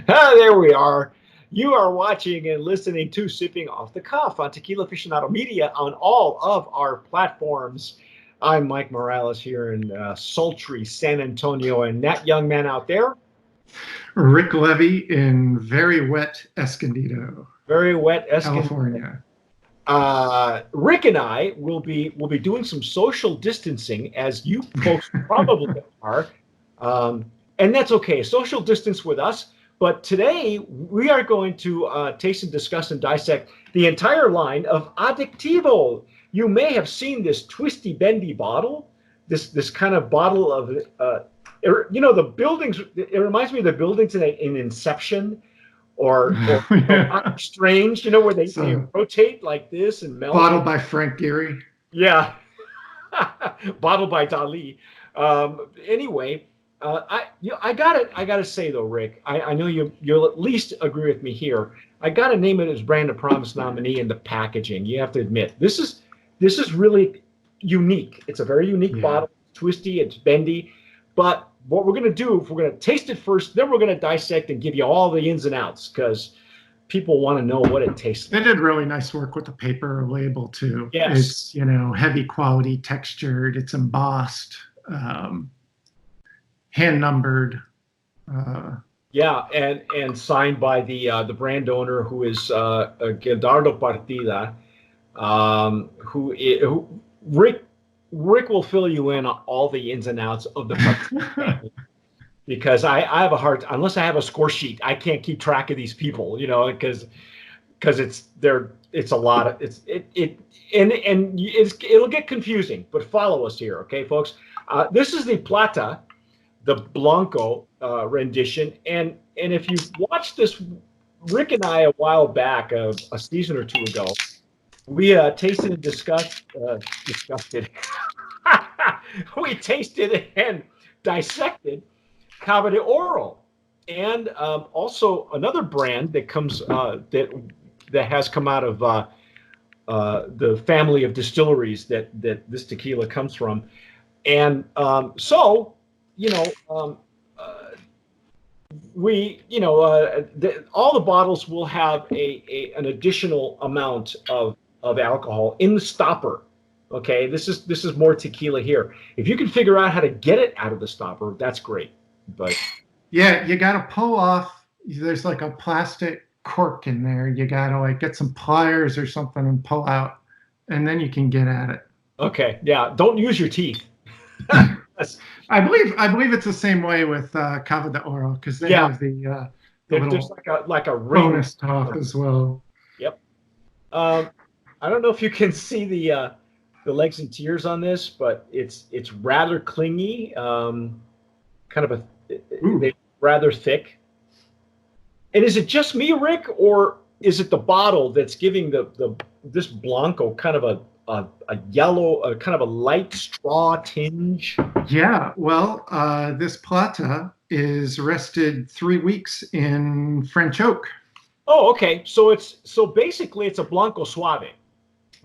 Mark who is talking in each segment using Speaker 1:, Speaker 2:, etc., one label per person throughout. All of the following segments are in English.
Speaker 1: Ah, there we are. You are watching and listening to Sipping Off the Cuff on Tequila Aficionado Media on all of our platforms. I'm Mike Morales here in sultry San Antonio, and that young man out there,
Speaker 2: Rick Levy in very wet Escondido,
Speaker 1: very wet Eskin.
Speaker 2: California.
Speaker 1: Rick and I will be doing some social distancing, as you folks probably are, and that's okay. Social distance with us. But today we are going to taste and discuss and dissect the entire line of Adictivo. You may have seen this twisty, bendy bottle. This kind of bottle of the buildings. It reminds me of the buildings in Inception or
Speaker 2: Yeah.
Speaker 1: Strange, where they
Speaker 2: So,
Speaker 1: rotate like this and melt.
Speaker 2: bottled by Frank Gehry.
Speaker 1: Yeah, bottled by Dali. Anyway, I gotta say though, Rick, I know you'll at least agree with me here. I gotta name it as Brand of Promise nominee in the packaging. You have to admit this is really unique. It's a very unique
Speaker 2: Yeah.
Speaker 1: bottle. It's twisty, it's bendy, but what we're gonna do, if we're gonna taste it first, then we're gonna dissect and give you all the ins and outs because people want to know what it tastes
Speaker 2: They
Speaker 1: like.
Speaker 2: did really nice work with the paper label too.
Speaker 1: Yes.
Speaker 2: It's, heavy quality textured, it's embossed, um, hand numbered. Uh,
Speaker 1: Yeah, and signed by the brand owner, who is Gildardo Partida, who Rick will fill you in on all the ins and outs of the family, because I have a hard, unless I have a score sheet, I can't keep track of these people, because it's a lot of it'll get confusing, but follow us here, okay, folks. This is the Plata, the Blanco rendition, and if you've watched this, Rick and I a while back, a season or two ago, we tasted and discussed it. We tasted and dissected Cava de Oro, and also another brand that comes that has come out of the family of distilleries that this tequila comes from, and so you know. We, all the bottles will have an additional amount of alcohol in the stopper. Okay, this is more tequila here. If you can figure out how to get it out of the stopper, that's great. But
Speaker 2: yeah, you got to pull off. There's like a plastic cork in there. You got to like get some pliers or something and pull out, and then you can get at it.
Speaker 1: okay, yeah, don't use your teeth.
Speaker 2: I believe it's the same way with Cava de Oro because they
Speaker 1: Yeah,
Speaker 2: have the
Speaker 1: there's
Speaker 2: little
Speaker 1: like a ring.
Speaker 2: bonus top as well.
Speaker 1: Yep. Um, I don't know if you can see the legs and tears on this, but it's rather clingy. Kind of
Speaker 2: Ooh.
Speaker 1: they rather thick. And is it just me, Rick, or is it the bottle that's giving the this Blanco kind of a yellow, kind of a light straw tinge?
Speaker 2: Yeah, well, this Plata is rested 3 weeks in French oak.
Speaker 1: Oh, okay. So basically it's a Blanco Suave.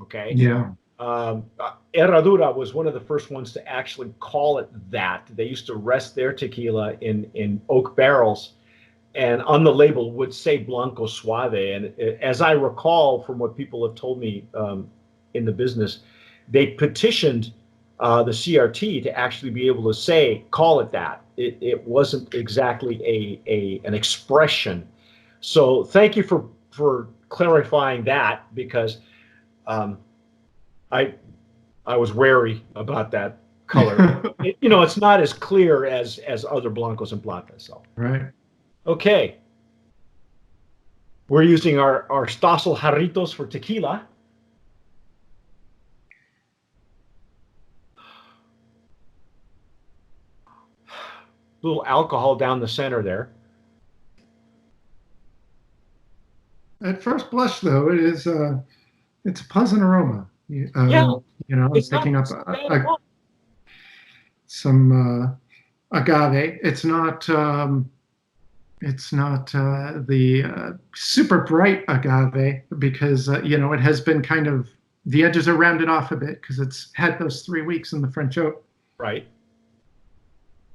Speaker 1: Okay.
Speaker 2: Yeah.
Speaker 1: Herradura was one of the first ones to actually call it that. They used to rest their tequila in oak barrels, and on the label would say Blanco Suave. And as I recall from what people have told me in the business, they petitioned the CRT to actually be able to call it that. It wasn't exactly an expression. So thank you for clarifying that, because um, I I was wary about that color. It's not as clear as other blancos and platas. So
Speaker 2: Right.
Speaker 1: okay, we're using our Stossel Jarritos for tequila. A little alcohol down the center there.
Speaker 2: At first blush, though, it's a pleasant aroma.
Speaker 1: Yeah,
Speaker 2: I'm
Speaker 1: it's not
Speaker 2: picking up
Speaker 1: bad at all.
Speaker 2: some agave. It's not the super bright agave because it has been kind of the edges are rounded off a bit because it's had those 3 weeks in the French oak.
Speaker 1: Right.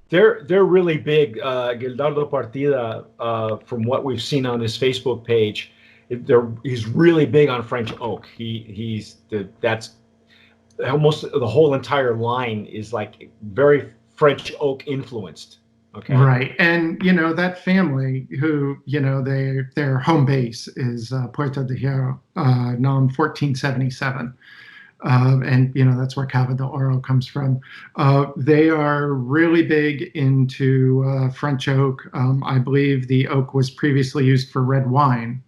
Speaker 1: They're really big. Gildardo Partida, from what we've seen on his Facebook page, he's really big on French oak. That's almost the whole entire line is like very French oak influenced. Okay.
Speaker 2: Right. And, that family who, their home base is Puerto de Hierro, nom 1477. And, that's where Cava de Oro comes from. They are really big into French oak. I believe the oak was previously used for red wine.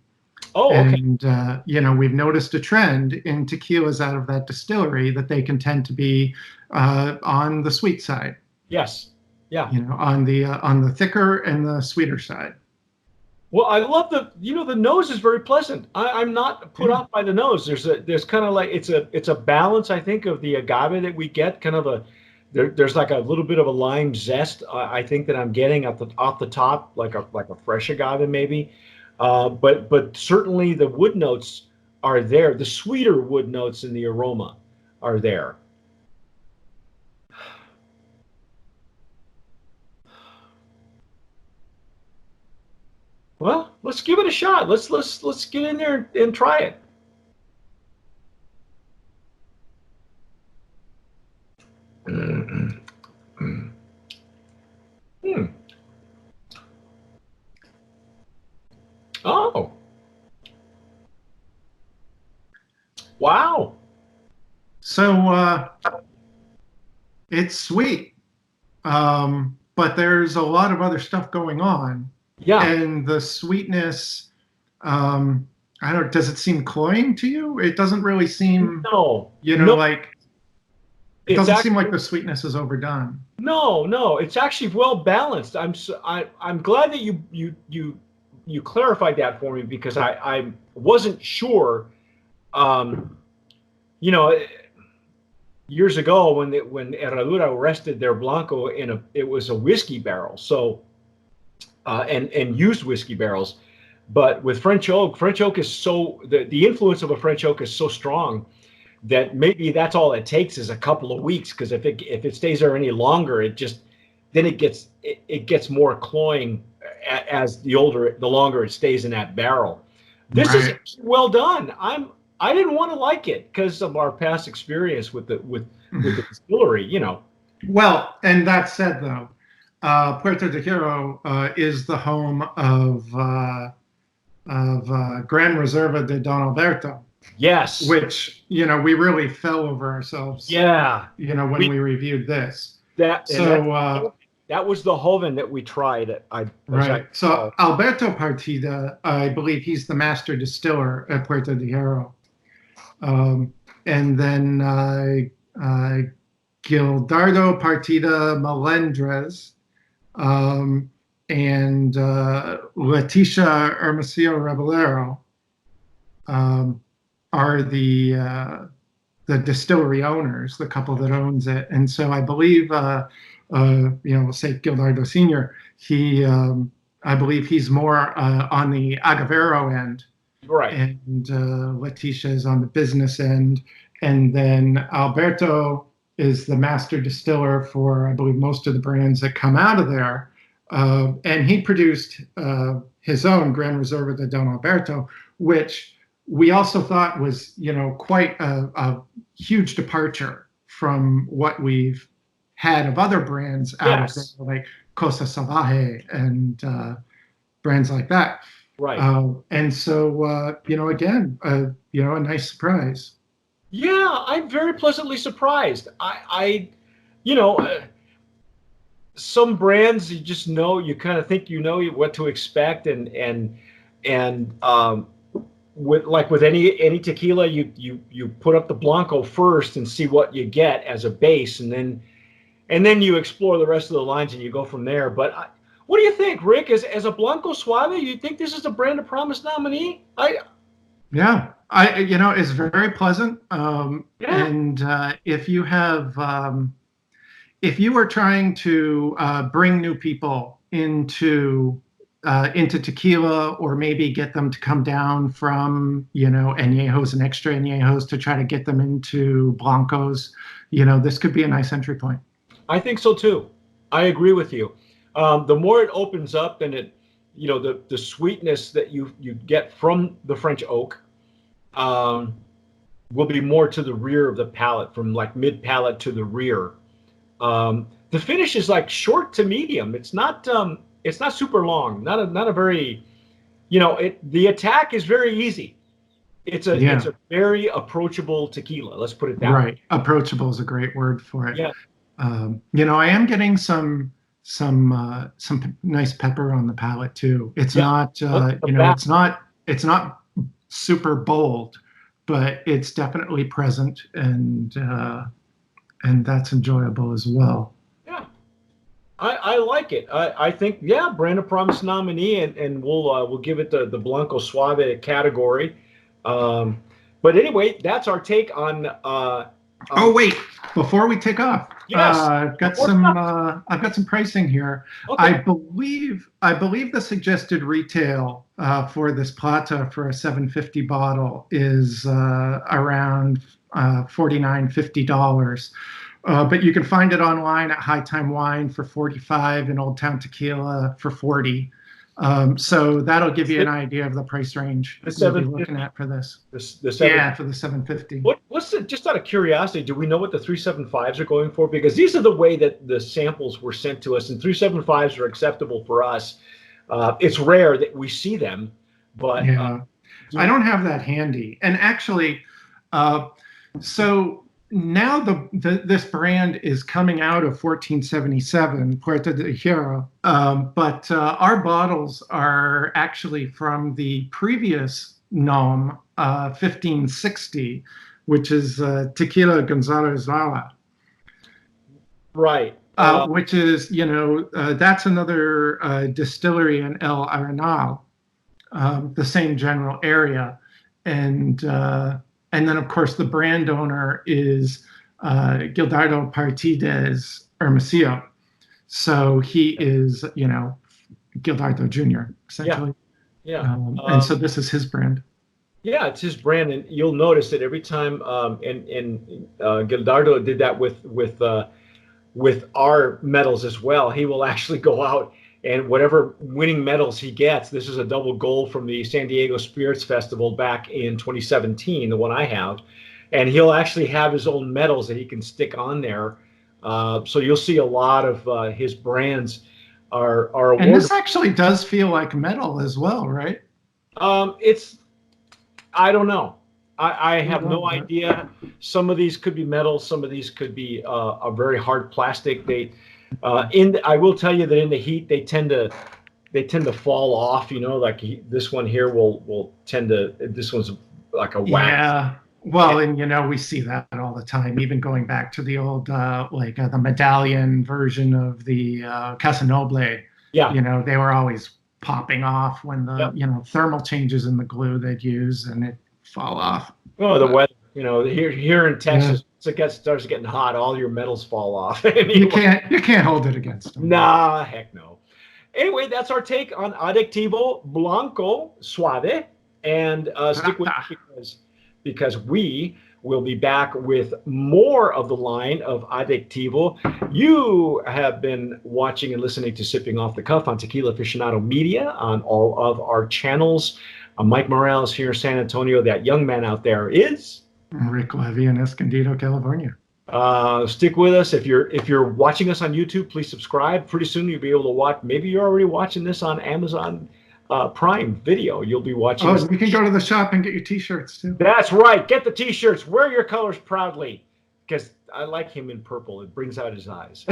Speaker 1: Oh, okay.
Speaker 2: And, we've noticed a trend in tequilas out of that distillery that they can tend to be on the sweet side.
Speaker 1: Yes. Yeah.
Speaker 2: On the thicker and the sweeter side.
Speaker 1: Well, I love the nose is very pleasant. I'm not put off by the nose. There's kind of like it's a balance, I think, of the agave that we get. Kind of there's like a little bit of a lime zest. I think that I'm getting off the top, like a fresh agave maybe. But certainly the wood notes are there. The sweeter wood notes in the aroma are there. Well, let's give it a shot. Let's get in there and try it. Hmm. Oh. Wow.
Speaker 2: So it's sweet, but there's a lot of other stuff going on.
Speaker 1: Yeah.
Speaker 2: And the sweetness, I don't. Does it seem cloying to you? It doesn't really seem.
Speaker 1: No. No.
Speaker 2: Like it doesn't seem like the sweetness is overdone.
Speaker 1: No. It's actually well balanced. I'm glad that you clarified that for me because I wasn't sure. You know, years ago when Herradura rested their Blanco it was a whiskey barrel, so and used whiskey barrels, but with French oak is so the influence of a French oak is so strong that maybe that's all it takes is a couple of weeks, because if it stays there any longer, it gets more cloying as the longer it stays in that barrel. This is well done. I didn't want to like it because of our past experience with the distillery,
Speaker 2: Well, and that said, though, Puerto de Hierro is the home of Gran Reserva de Don Alberto.
Speaker 1: Yes.
Speaker 2: Which, we really fell over ourselves.
Speaker 1: Yeah.
Speaker 2: When we reviewed this.
Speaker 1: That was the Joven that we tried.
Speaker 2: Right. So Alberto Partida, I believe he's the master distiller at Puerto de Hierro. And then Gildardo Partida Melendres and Leticia Hermosillo Rebelero are the distillery owners, the couple that owns it. And so I believe, we'll say Gildardo Sr., I believe he's more on the Agavero end.
Speaker 1: Right.
Speaker 2: And Leticia is on the business end. And then Alberto is the master distiller for, I believe, most of the brands that come out of there. And he produced his own Gran Reserva de Don Alberto, which we also thought was, quite a huge departure from what we've had of other brands out of there, like Cosa Salvaje and brands like that.
Speaker 1: Right.
Speaker 2: And so, again, a nice surprise.
Speaker 1: Yeah, I'm very pleasantly surprised. Some brands you kind of think what to expect, and with any tequila, you put up the Blanco first and see what you get as a base, and then you explore the rest of the lines and you go from there. But what do you think, Rick? As a Blanco Suave, you think this is a Brand of Promise nominee?
Speaker 2: Yeah, it's very pleasant. And if you are trying to bring new people into tequila, or maybe get them to come down from añejos and extra añejos to try to get them into blancos, this could be a nice entry point.
Speaker 1: I think so too. I agree with you. The more it opens up, and the sweetness that you get from the French oak um, will be more to the rear of the palate, from like mid palate to the rear. The finish is like short to medium. It's not super long. Not a very the attack is very easy. It's
Speaker 2: Yeah,
Speaker 1: a very approachable tequila. Let's put it that way.
Speaker 2: right. Approachable is a great word for it.
Speaker 1: Yeah,
Speaker 2: I am getting some nice pepper on the palate too. It's
Speaker 1: yeah.
Speaker 2: not
Speaker 1: The back.
Speaker 2: it's not super bold, but it's definitely present, and that's enjoyable as well.
Speaker 1: Yeah, I like it. I think brand of promise nominee, and we'll give it the Blanco Suave category. Um, but anyway, that's our take
Speaker 2: Oh
Speaker 1: on
Speaker 2: wait, before we take off,
Speaker 1: yes.
Speaker 2: I've got some pricing here.
Speaker 1: Okay.
Speaker 2: I believe the suggested retail for this Plata for a 750 bottle is around $49-50. But you can find it online at High Time Wine for 45 and Old Town Tequila for 40. So that'll give you an idea of the price range
Speaker 1: The
Speaker 2: you'll be
Speaker 1: 750.
Speaker 2: looking at for this.
Speaker 1: The
Speaker 2: Yeah,
Speaker 1: seven.
Speaker 2: for the 750.
Speaker 1: What's the, just out of curiosity, do we know what the 375s are going for? Because these are the way that the samples were sent to us, and 375s are acceptable for us. It's rare that we see them, but
Speaker 2: Yeah, I don't have that handy. And actually, uh, so now this brand is coming out of 1477 Puerto de Hierro, but our bottles are actually from the previous NOM, 1560, which is Tequila Gonzalez Vala,
Speaker 1: right.
Speaker 2: which is, that's another distillery in El Arenal, the same general area, and then of course the brand owner is Gildardo Partides Hermosillo, so he is Gildardo Jr.
Speaker 1: Yeah,
Speaker 2: essentially,
Speaker 1: yeah.
Speaker 2: and so this is his brand.
Speaker 1: Yeah, it's his brand, and you'll notice that every time, and Gildardo did that with our medals as well. He will actually go out and whatever winning medals he gets. This is a double gold from the San Diego Spirits Festival back in 2017, the one I have, and he'll actually have his own medals that he can stick on there. So you'll see a lot of his brands are
Speaker 2: And
Speaker 1: awarded.
Speaker 2: this actually does feel like metal as well, right?
Speaker 1: It's I don't know. I
Speaker 2: I
Speaker 1: have
Speaker 2: love
Speaker 1: no
Speaker 2: that.
Speaker 1: idea. Some of these could be metal. Some of these could be a very hard plastic. I will tell you that in the heat they tend to fall off. Like this one here will tend to. This one's like a wax.
Speaker 2: Yeah. Well, and we see that all the time, even going back to the old, the medallion version of the Casanoble.
Speaker 1: Yeah.
Speaker 2: They were always popping off when the,
Speaker 1: Yep.
Speaker 2: Thermal changes in the glue they'd use and it fall off.
Speaker 1: Oh, the
Speaker 2: But
Speaker 1: weather. Here in
Speaker 2: yeah,
Speaker 1: Texas, once it starts getting hot, all your metals fall off.
Speaker 2: you can't hold it against them.
Speaker 1: Nah, heck no. Anyway, that's our take on Adictivo Blanco Suave, and stick with it because we will be back with more of the line of Adictivo. You have been watching and listening to Sipping Off the Cuff on Tequila Aficionado Media on all of our channels. Mike Morales here in San Antonio. That young man out there is
Speaker 2: Rick Levy in Escondido, California.
Speaker 1: Stick with us. If you're watching us on YouTube, please subscribe. Pretty soon you'll be able to watch. Maybe you're already watching this on Amazon Prime Video. You'll be watching.
Speaker 2: Oh, you can go to the shop and get your T-shirts too.
Speaker 1: That's right. Get the T-shirts. Wear your colors proudly, because I like him in purple. It brings out his eyes.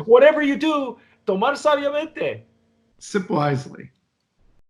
Speaker 1: Whatever you do, tomar sabiamente.
Speaker 2: Sip wisely.